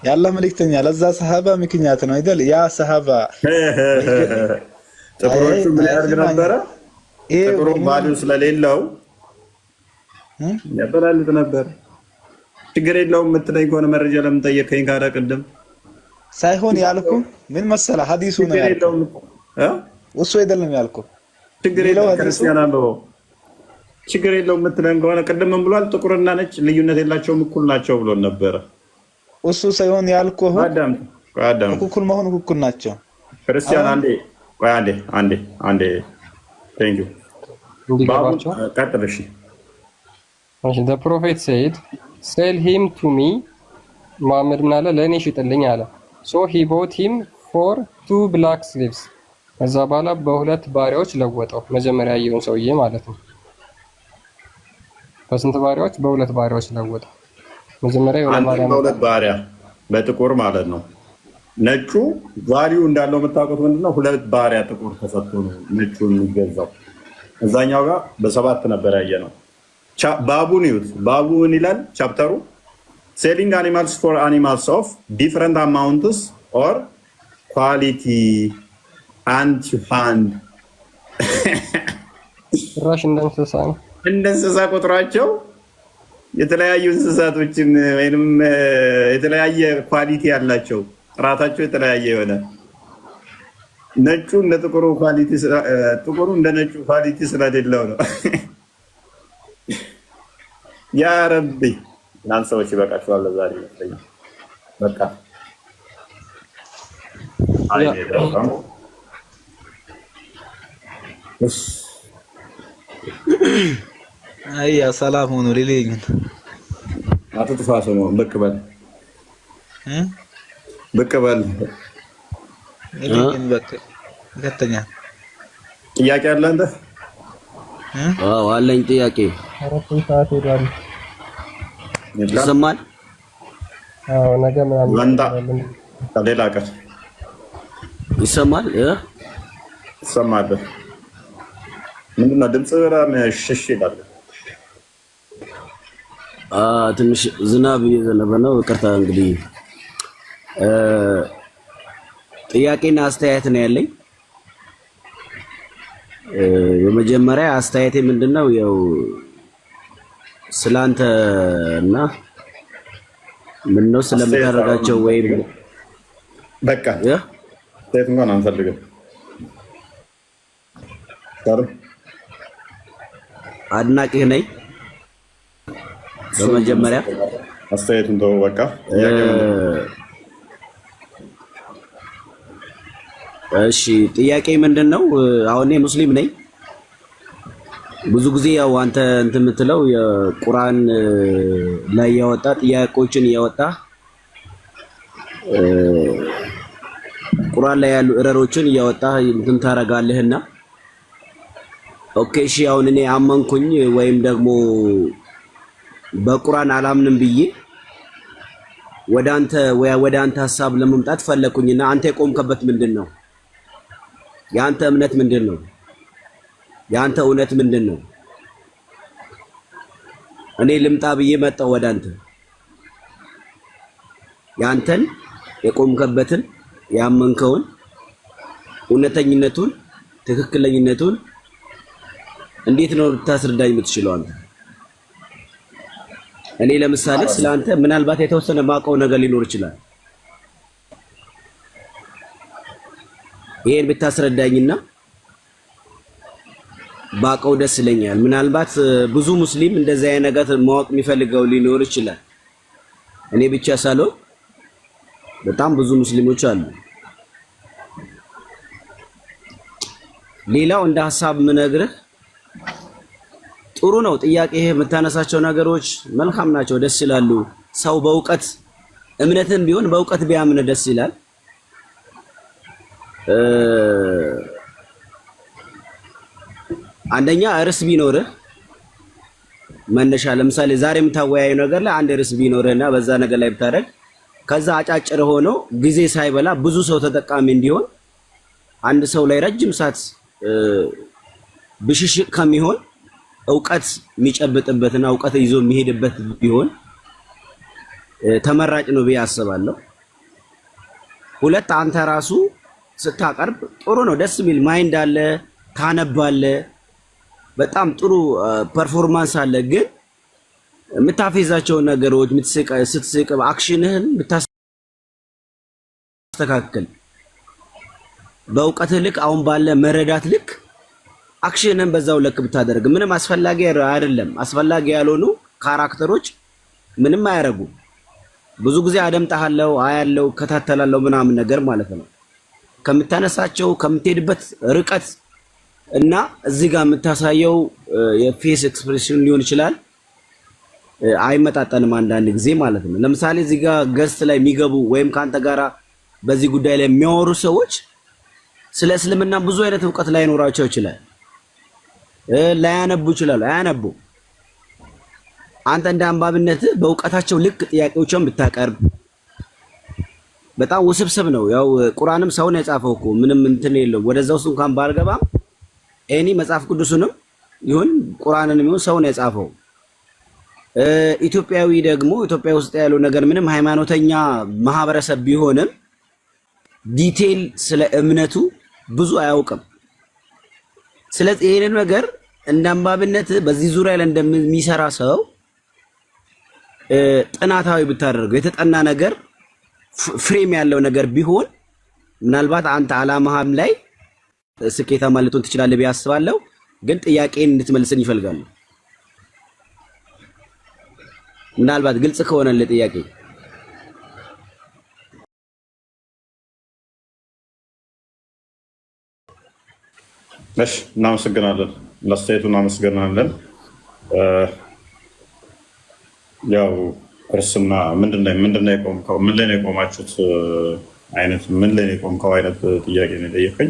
Speaker 6: ያላህ መልእክተኛ ለዛ ሰሃባ ምክንያት ነው አይደል ያ ሰሃባ
Speaker 1: ጥቁሮቹ ምን ያርግ ነበር ጥቁሩ ባሉ ስለሌለው ያበላልጥ ነበር ችግር የለውም የምትለኝ ከሆነ መረጃ ለምን ጠየቀኝ ካለ ቅድም
Speaker 6: ሳይሆን ያልኩ ምን መሰለ ሐዲሱ ነው ያልኩ እሱ አይደለም ያልኩ
Speaker 1: ችግር የለውም ክርስቲያን አለው ችግር የለውም የምትለኝ ከሆነ ቅድም ምን ብሏል ጥቁርና ነጭ ልዩነት የላቸውም እኩል ናቸው ብሎ ነበር
Speaker 6: እሱ ሳይሆን ያልኩ
Speaker 1: አዳም
Speaker 6: እኩል መሆኑ እኩል ናቸው
Speaker 1: ክርስቲያን አንዴ thank you
Speaker 5: እንዲገባቸው
Speaker 1: ቀጥልሽ
Speaker 5: the prophet said sell him to me መሐመድ ምን አለ ለኔ ሽጥልኝ አለ so he bought him for 2 black slaves ከዛ በኋላ በሁለት ባሪያዎች ለወጠው መጀመሪያ ያየውን ሰውዬ ማለት ነው በስንት ባሪያዎች በሁለት ባሪያዎች ለወጠው መጀመሪያ
Speaker 1: በሁለት ባሪያ በጥቁር ማለት ነው ነጩ ቫልዩ እንዳለው መታወቁት ምንድነው ሁለት ባሪያ ጥቁር ተሰጥቶ ነው ነጩን የሚገዛው እዛኛው ጋር በ7 ነበር ያየነው ባቡን ይሁት ባቡን ይላል ቻፕተሩ selling animals for animals of different amounts or quality and hand
Speaker 5: ራሽ
Speaker 1: እንደንስሳ ቁጥራቸው የተለያዩ እንስሳቶችን ወይንም የተለያየ ኳሊቲ ያላቸው ጥራታቸው የተለያየ የሆነ ነጩ እንደ ጥቁሩ ኳሊቲ ጥቁሩ እንደ ነጩ ኳሊቲ ስለሌለው ነው ያ ረቢ እናንተ ሰዎች ይበቃችኋል ዛሬ ይመስለኛል በቃ
Speaker 6: አያ ሰላም ሆኖ ሊልኝ
Speaker 1: አትጥፋ ሰው ብቅ በል
Speaker 6: ሊልኝ በቃ ከተኛ
Speaker 1: ጥያቄ አለ አንተ
Speaker 7: አዎ አለኝ ጥያቄ ይሰማል
Speaker 5: አዎ ነገ ምናምን
Speaker 1: ወንዳ ከሌላ ቀን
Speaker 7: ይሰማል
Speaker 1: ይሰማል ምንድነው ድምጽ በጣም ሽሽ ይላል
Speaker 7: ትንሽ ዝናብ እየዘነበ ነው ይቅርታ እንግዲህ ጥያቄና አስተያየት ነው ያለኝ የመጀመሪያ አስተያየቴ ምንድነው ያው ስላንተ እና ምነው ስለምታረጋቸው ወይ
Speaker 1: በቃ ሴት እንኳን አንፈልግም
Speaker 7: አድናቂህ ነኝ በመጀመሪያ
Speaker 1: አስተያየቱን ተው በቃ
Speaker 7: እሺ ጥያቄ ምንድነው? አሁን እኔ ሙስሊም ነኝ። ብዙ ጊዜ ያው አንተ እንትን የምትለው የቁርአን ላይ ያወጣ ጥያቄዎችን ያወጣ ቁርአን ላይ ያሉ ኤረሮችን ያወጣ እንትን ታረጋለህና ኦኬ እሺ አሁን እኔ አመንኩኝ ወይም ደግሞ በቁርአን አላምንም ብዬ ወደ አንተ ሐሳብ ለመምጣት ፈለኩኝና አንተ የቆምከበት ምንድነው? ያንተ እምነት ምንድነው? ያንተ እውነት ምንድነው? እኔ ልምጣ ብዬ መጣሁ ወደ አንተ። ያንተን የቆምከበትን ያመንከውን እውነተኝነቱን ትክክለኝነቱን እንዴት ነው ልታስረዳኝ የምትችለው አንተ? እኔ ለምሳሌ ስላንተ ምናልባት የተወሰነ ማውቀው ነገር ሊኖር ይችላል። ይሄን ብታስረዳኝና ባውቀው ደስ ይለኛል። ምናልባት ብዙ ሙስሊም እንደዛ አይነት ነገር ማወቅ የሚፈልገው ሊኖር ይችላል። እኔ ብቻ ሳልሆን በጣም ብዙ ሙስሊሞች አሉ። ሌላው እንደ ሐሳብ ምነግርህ ጥሩ ነው። ጥያቄ የምታነሳቸው ነገሮች መልካም ናቸው፣ ደስ ይላሉ። ሰው በእውቀት እምነትን ቢሆን በእውቀት ቢያምን ደስ ይላል። አንደኛ ርዕስ ቢኖርህ መነሻ ለምሳሌ ዛሬ የምታወያየው ነገር ላይ አንድ ርዕስ ቢኖርህና በዛ ነገር ላይ ብታደርግ ከዛ አጫጭር ሆኖ ጊዜ ሳይበላ ብዙ ሰው ተጠቃሚ እንዲሆን አንድ ሰው ላይ ረጅም ሰዓት ብሽሽቅ ከሚሆን እውቀት የሚጨብጥበትና እውቀት ይዞ የሚሄድበት ቢሆን ተመራጭ ነው ብዬ አስባለሁ። ሁለት አንተ ራሱ ስታቀርብ ጥሩ ነው፣ ደስ የሚል ማይንድ አለ፣ ታነባለ፣ በጣም ጥሩ ፐርፎርማንስ አለ። ግን የምታፈዛቸው ነገሮች ስትስቅ አክሽንህን ብታስተካክል በእውቀት ልክ አሁን ባለ መረዳት ልክ አክሽንን በዛው ልክ ብታደርግ ምንም አስፈላጊ አይደለም። አስፈላጊ ያልሆኑ ካራክተሮች ምንም አያረጉ። ብዙ ጊዜ አደምጣለሁ፣ አያለው፣ ከታተላለሁ ምናምን ነገር ማለት ነው። ከምታነሳቸው ከምትሄድበት ርቀት እና እዚህ ጋር የምታሳየው የፌስ ኤክስፕሬሽን ሊሆን ይችላል አይመጣጠንም አንዳንድ ጊዜ ማለት ነው። ለምሳሌ እዚህ ጋር ገስት ላይ የሚገቡ ወይም ካንተ ጋራ በዚህ ጉዳይ ላይ የሚያወሩ ሰዎች ስለ እስልምና ብዙ አይነት እውቀት ላይኖራቸው ይችላል፣ ላያነቡ ይችላሉ። አያነቡ። አንተ እንደ አንባብነት በእውቀታቸው ልክ ጥያቄዎችን ብታቀርብ በጣም ውስብስብ ነው። ያው ቁርአንም ሰው ነው የጻፈው እኮ ምንም እንትን የለው። ወደዛው ውስጥ እንኳን ባልገባም እኔ መጽሐፍ ቅዱስንም ይሁን ቁርአንንም ይሁን ሰው ነው የጻፈው። ኢትዮጵያዊ ደግሞ ኢትዮጵያ ውስጥ ያለው ነገር ምንም ሃይማኖተኛ ማህበረሰብ ቢሆንም ዲቴል ስለ እምነቱ ብዙ አያውቅም። ስለዚህ ይሄንን ነገር እንደ አንባብነት በዚህ ዙሪያ ላይ እንደሚሰራ ሰው ጥናታዊ ብታደርገው የተጠና ነገር ፍሬም ያለው ነገር ቢሆን ምናልባት አንተ አላማህም ላይ ስኬታማ ልትሆን ትችላለህ ብዬ አስባለሁ። ግን ጥያቄን እንድትመልስን ይፈልጋሉ። ምናልባት ግልጽ ከሆነ ለጥያቄ
Speaker 1: እሺ፣ እናመሰግናለን። ለአስተያየቱ እናመሰግናለን። ያው ክርስትና ምንድነው የቆምከው? ምን ላይ ነው የቆማችሁት? አይነት ምን ላይ ነው የቆምከው አይነት ጥያቄ ነው የጠየቀኝ።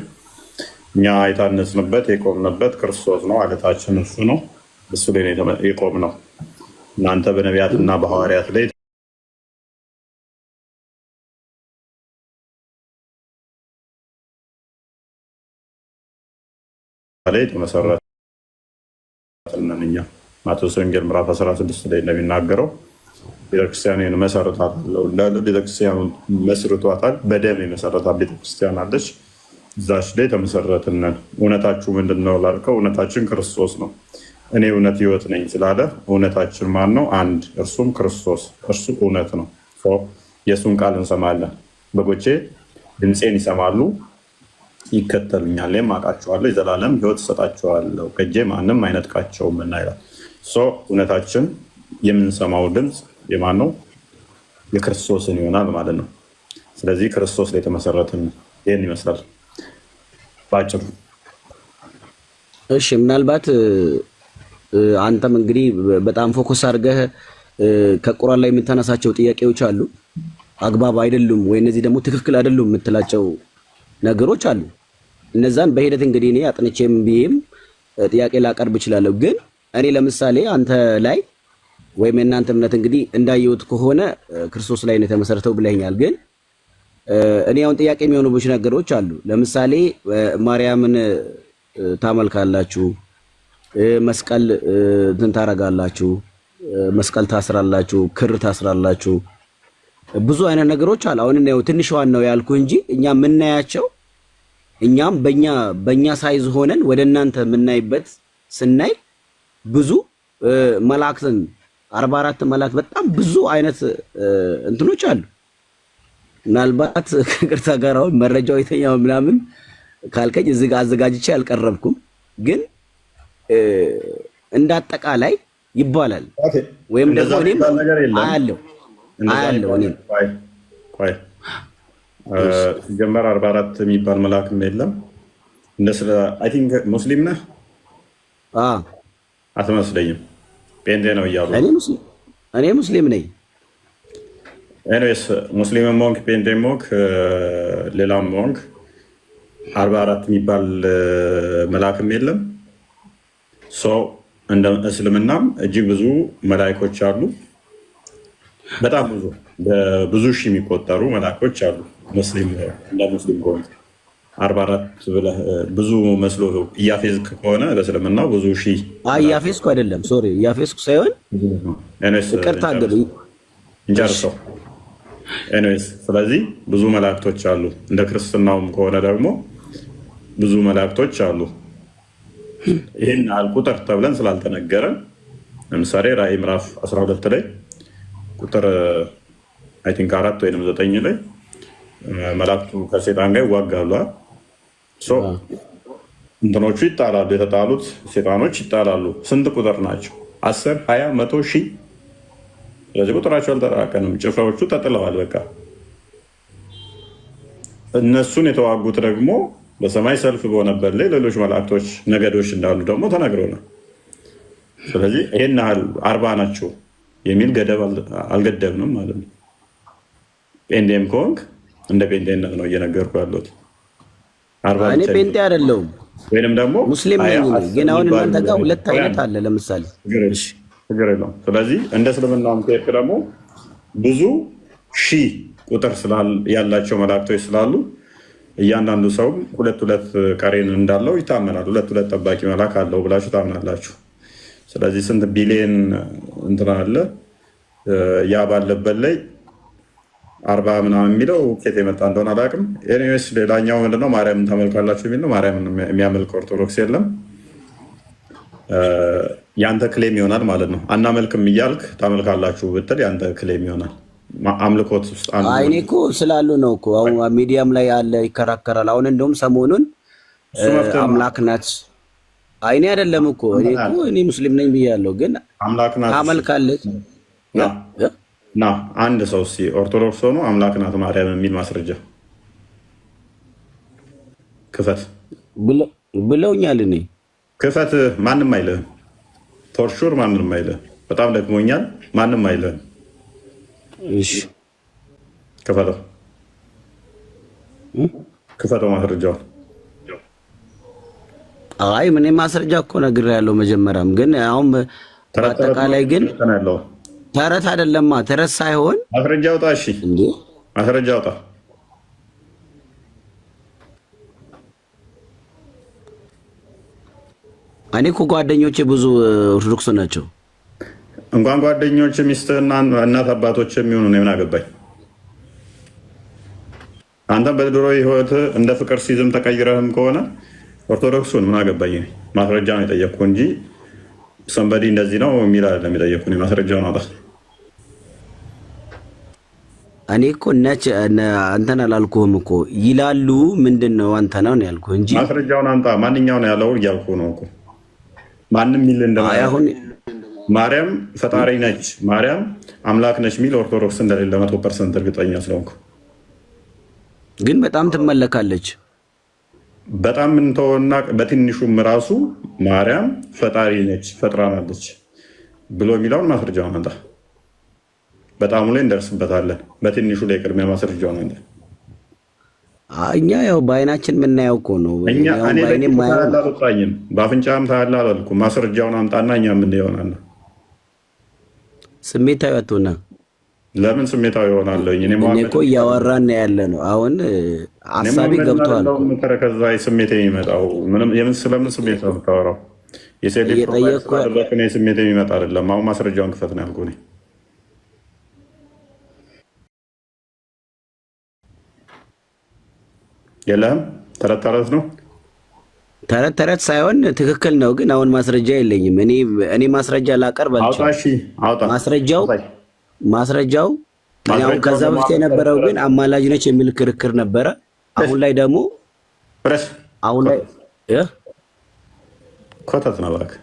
Speaker 1: እኛ የታነጽንበት የቆምንበት ክርስቶስ ነው። አለታችን እሱ ነው። እሱ ላይ ነው የቆምነው። እናንተ በነቢያትና በሐዋርያት ላይ ተመሰረትን። እኛ ማቴዎስ ወንጌል ምዕራፍ 16 ላይ እንደሚናገረው ቤተክርስቲያንን መሰረታታለሁ። ቤተክርስቲያኑን መስርቷታል። በደም የመሰረታት ቤተክርስቲያን አለች። እዛች ላይ ተመሰረትን። እውነታችሁ ምንድን ነው ላልከው፣ እውነታችን ክርስቶስ ነው። እኔ እውነት ህይወት ነኝ ስላለ እውነታችን ማን ነው? አንድ፣ እርሱም ክርስቶስ። እርሱ እውነት ነው። የእሱን ቃል እንሰማለን። በጎቼ ድምፄን ይሰማሉ፣ ይከተሉኛል፣ እኔም አውቃቸዋለሁ፣ የዘላለም ህይወት እሰጣቸዋለሁ፣ ከእጄ ማንም አይነጥቃቸውም እና ይላል። እውነታችን የምንሰማው ድምፅ የማን ነው? የክርስቶስን ይሆናል ማለት ነው። ስለዚህ ክርስቶስ ላይ የተመሰረትን ይህን ይመስላል። ባጭሩ።
Speaker 7: እሺ ምናልባት አንተም እንግዲህ በጣም ፎከስ አድርገህ ከቁርአን ላይ የምታነሳቸው ጥያቄዎች አሉ፣ አግባብ አይደሉም ወይ እነዚህ ደግሞ ትክክል አይደሉም የምትላቸው ነገሮች አሉ። እነዛን በሂደት እንግዲህ እኔ አጥንቼም ቢሄም ጥያቄ ላቀርብ እችላለሁ። ግን እኔ ለምሳሌ አንተ ላይ ወይም የእናንተ እምነት እንግዲህ እንዳየሁት ከሆነ ክርስቶስ ላይ ነው የተመሰረተው ብለኛል። ግን እኔ አሁን ጥያቄ የሚሆኑብሽ ነገሮች አሉ። ለምሳሌ ማርያምን ታመልካላችሁ፣ መስቀል እንትን ታረጋላችሁ፣ መስቀል ታስራላችሁ፣ ክር ታስራላችሁ፣ ብዙ አይነት ነገሮች አሉ። አሁን ነው ትንሽዋን ነው ያልኩ እንጂ እኛ የምናያቸው እኛም በእኛ ሳይዝ ሆነን ወደ እናንተ የምናይበት ስናይ ብዙ መላእክትን 44 መላእክት በጣም ብዙ አይነት እንትኖች አሉ። ምናልባት ከቅርታ ጋር አሁን መረጃው የተኛው ምናምን ካልከኝ እዚህ ጋር አዘጋጅቼ አልቀረብኩም። ግን እንዳጠቃላይ ይባላል ወይም ደግሞ እኔም አያለው እኔም
Speaker 1: ቆይ ሲጀመር 44 የሚባል መልአክም የለም። እንደስለ አይ ቲንክ ሙስሊም ነህ? አትመስለኝም። ጴንጤ ነው እያሉ
Speaker 7: እኔ ሙስሊም ነኝ።
Speaker 1: ኤኒዌይስ ሙስሊምም ሆንክ ጴንጤም ሆንክ ሌላም ሆንክ 44 የሚባል መልአክም የለም። እንደ እስልምናም እጅግ ብዙ መላእክቶች አሉ። በጣም ብዙ ሺህ የሚቆጠሩ መላእክቶች አሉ። እንደ ሙስሊም ከሆነ 44 ብለህ ብዙ መስሎ እያፌዝክ ከሆነ ለእስልምናው ብዙ ሺህ
Speaker 7: እያፌዝኩ አይደለም። ሶሪ እያፌዝኩ ሳይሆን ይቅርታ አድርጉ
Speaker 1: እንጨርሰው። ኤኒዌይስ ስለዚህ ብዙ መላእክቶች አሉ። እንደ ክርስትናውም ከሆነ ደግሞ ብዙ መላእክቶች አሉ። ይህን ያህል ቁጥር ተብለን ስላልተነገረን ለምሳሌ ራእይ ምዕራፍ 12 ላይ ቁጥር አይ ቲንክ 4 ወይም 9 ላይ መላእክቱ ከሴጣን ጋር ይዋጋሉ። እንትኖቹ ይጣላሉ። የተጣሉት ሴጣኖች ይጣላሉ። ስንት ቁጥር ናቸው? 10፣ 20፣ 100፣ 1000። ስለዚህ ቁጥራቸው አልተጠራቀንም። ጭፍራዎቹ ተጥለዋል። በቃ እነሱን የተዋጉት ደግሞ በሰማይ ሰልፍ በሆነበት ላይ ሌሎች መላእክቶች ነገዶች እንዳሉ ደግሞ ተነግሮናል። ስለዚህ ይሄን ያህል 40 ናቸው የሚል ገደብ አልገደብንም ማለት ነው። ጴንጤም ከሆንክ እንደ ጴንጤነት ነው እየነገርኩ ያለሁት።
Speaker 7: እኔ ጴንጤ አይደለሁም
Speaker 1: ወይንም ደግሞ
Speaker 7: ሙስሊም ነኝ። ግን አሁን እናንተ ጋር ሁለት አይነት አለ። ለምሳሌ
Speaker 1: ችግር የለውም። ስለዚህ እንደ እስልምናውም ከሄድክ ደግሞ ብዙ ሺህ ቁጥር ያላቸው መላእክቶች ስላሉ እያንዳንዱ ሰው ሁለት ቀሬን እንዳለው ይታመናል። ሁለት ጠባቂ መልአክ አለው ብላችሁ ታምናላችሁ። ስለዚህ ስንት ቢሊየን እንትን አለ። ያ ባለበት ላይ 40 ምናምን የሚለው ኬት የመጣ እንደሆነ አላውቅም። ኤኒዌይስ ሌላኛው ምንድነው ማርያምን ታመልካላችሁ የሚል ነው። ማርያምን የሚያመልክ ኦርቶዶክስ የለም። ያንተ ክሌም ይሆናል ማለት ነው። አናመልክም እያልክ ታመልካላችሁ ብትል ያንተ ክሌም ይሆናል። አምልኮት ውስጥ
Speaker 7: እኔ እኮ ስላሉ ነው እኮ አሁን ሚዲያም ላይ አለ ይከራከራል። አሁን እንደውም ሰሞኑን አምላክ ናት አይኔ አይደለም እኮ እኔ ሙስሊም ነኝ ብያለሁ። ግን
Speaker 1: አምላክ ናት
Speaker 7: ታመልካለች
Speaker 1: ና አንድ ሰው ኦርቶዶክስ ሆኖ አምላክ ናት ማርያም የሚል ማስረጃ ክፈት
Speaker 7: ብለውኛል። እኔ
Speaker 1: ክፈት፣ ማንም አይልህም። ፎርሹር ማንም አይልህም። በጣም ደክሞኛል፣ ማንም አይልህም።
Speaker 7: እሺ
Speaker 1: ክፈተው ማስረጃውን።
Speaker 7: አይ ምን ማስረጃ እኮ ነግሬያለሁ መጀመሪያም። ግን አሁን በአጠቃላይ ግን ተረት አይደለማ፣ ተረት ሳይሆን
Speaker 1: ማስረጃ አውጣ። እሺ እንዴ ማስረጃ አውጣ።
Speaker 7: እኔ እኮ ጓደኞቼ ብዙ ኦርቶዶክስ ናቸው።
Speaker 1: እንኳን ጓደኞች ሚስትህና እናት አባቶች የሚሆኑ ነው። ምን አገባኝ? አንተም በድሮ ህይወት እንደ ፍቅር ሲዝም ተቀይረህም ከሆነ ኦርቶዶክሱን ምን አገባኝ? ማስረጃ ነው የጠየቅኩህ እንጂ ሰንበዲ እንደዚህ ነው የሚል አይደለም የጠየቅኩህ። ማስረጃውን አውጣ።
Speaker 7: እኔ እኮ አንተን አላልኩህም እኮ ይላሉ። ምንድን ነው አንተ ነው ያልኩህ እንጂ
Speaker 1: ማስረጃውን አንጣ። ማንኛው ነው ያለው እያልኩህ ነው እኮ። ማንም ሚል
Speaker 7: አሁን
Speaker 1: ማርያም ፈጣሪ ነች፣ ማርያም አምላክ ነች የሚል ኦርቶዶክስ እንደሌለ 100% እርግጠኛ ስለሆንኩ።
Speaker 7: ግን በጣም ትመለካለች።
Speaker 1: በጣም እንተውና በትንሹም ራሱ ማርያም ፈጣሪ ነች ፈጥራናለች ብሎ የሚለውን ማስረጃ ማንጣ። በጣም ላይ እንደርስበታለን። በትንሹ ላይ ቅድሚያ ማስረጃው ነው።
Speaker 7: እኛ ያው በአይናችን የምናየው እኮ ነው።
Speaker 1: እኔ አልወጣኝም፣ በአፍንጫም ታያለህ አላልኩም። ማስረጃውን አምጣና እኛ የምንየሆናለ።
Speaker 7: ስሜታዊ አትሆና።
Speaker 1: ለምን ስሜታዊ ይሆናለሁ?
Speaker 7: እኔ እኮ እያወራን ያለ ነው። አሁን አሳቢ ገብቷል።
Speaker 1: ከዛ ስሜት የሚመጣው ስለምን ስሜት ነው የምታወራው? ስሜት የሚመጣ አይደለም። አሁን ማስረጃውን ክፈት ነው ያልኩህ። የለህም? ተረት ተረት ነው።
Speaker 7: ተረት ተረት ሳይሆን ትክክል ነው፣ ግን አሁን ማስረጃ የለኝም። እኔ ማስረጃ ላቀርብ አልችልም። ማስረጃው አሁን ከዛ በፊት የነበረው ግን አማላጅ ነች የሚል ክርክር ነበረ። አሁን ላይ ደግሞ
Speaker 1: ኮተት ነው። እባክህ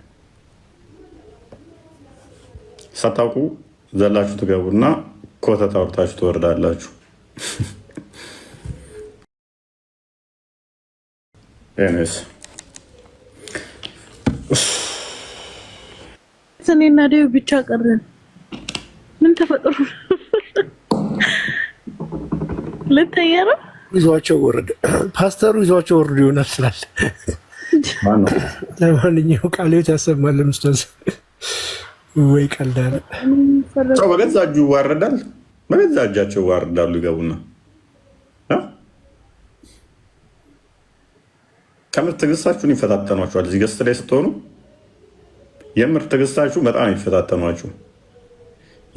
Speaker 1: ሳታውቁ ዘላችሁ ትገቡና ኮተት አውርታችሁ ትወርዳላችሁ።
Speaker 8: እኔና ዴቭ ብቻ ቀረን። ምን ተፈጥሮ ሁለተኛ ነው
Speaker 4: ይዟቸው ወረደ። ፓስተሩ ይዟቸው ወረደ ይሆናል ስላለ ለማንኛውም ቃልዮት ያሰማል። ኡስታዝ ወይ ቀልዳለ
Speaker 1: ሰው በገዛ እጁ ይዋረዳል። በገዛ እጃቸው ይዋረዳሉ። ይገቡና ከምር ትዕግስታችሁን ይፈታተኗችኋል። እዚህ ገስት ላይ ስትሆኑ የምር ትዕግስታችሁ በጣም ይፈታተኗችሁ።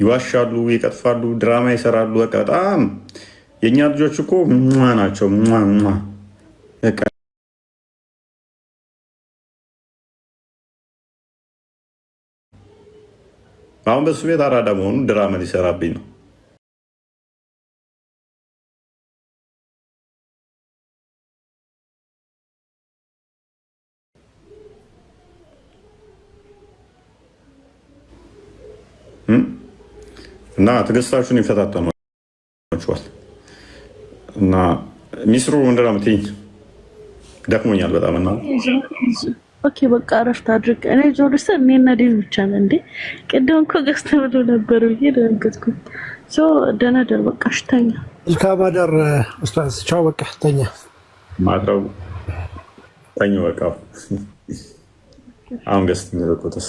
Speaker 1: ይዋሻሉ፣ ይቀጥፋሉ፣ ድራማ ይሰራሉ። በቃ በጣም የእኛ ልጆች እኮ ናቸው። አሁን በሱ ቤት አራዳ መሆኑ ድራማ ሊሰራብኝ ነው። እና ትዕግስታችሁን ይፈታተኗችኋል። እና ሚስሩ ምንድን ነው የምትይኝ? ደክሞኛል በጣም እና
Speaker 8: ኦኬ በቃ እረፍት አድርግ። እኔ ጆርስ እኔና ዴቭ ብቻ ነን እንዴ? ቅድም እኮ ገዝተ ብሎ ነበር ብዬ ደነገጥኩኝ። ደህና ደር በቃ ሽተኛ።
Speaker 4: መልካም አዳር ኡስታዝ። ቻው በቃ ተኛ።
Speaker 1: ማድረው ተኛ በቃ። አሁን ገዝት የሚለቁትስ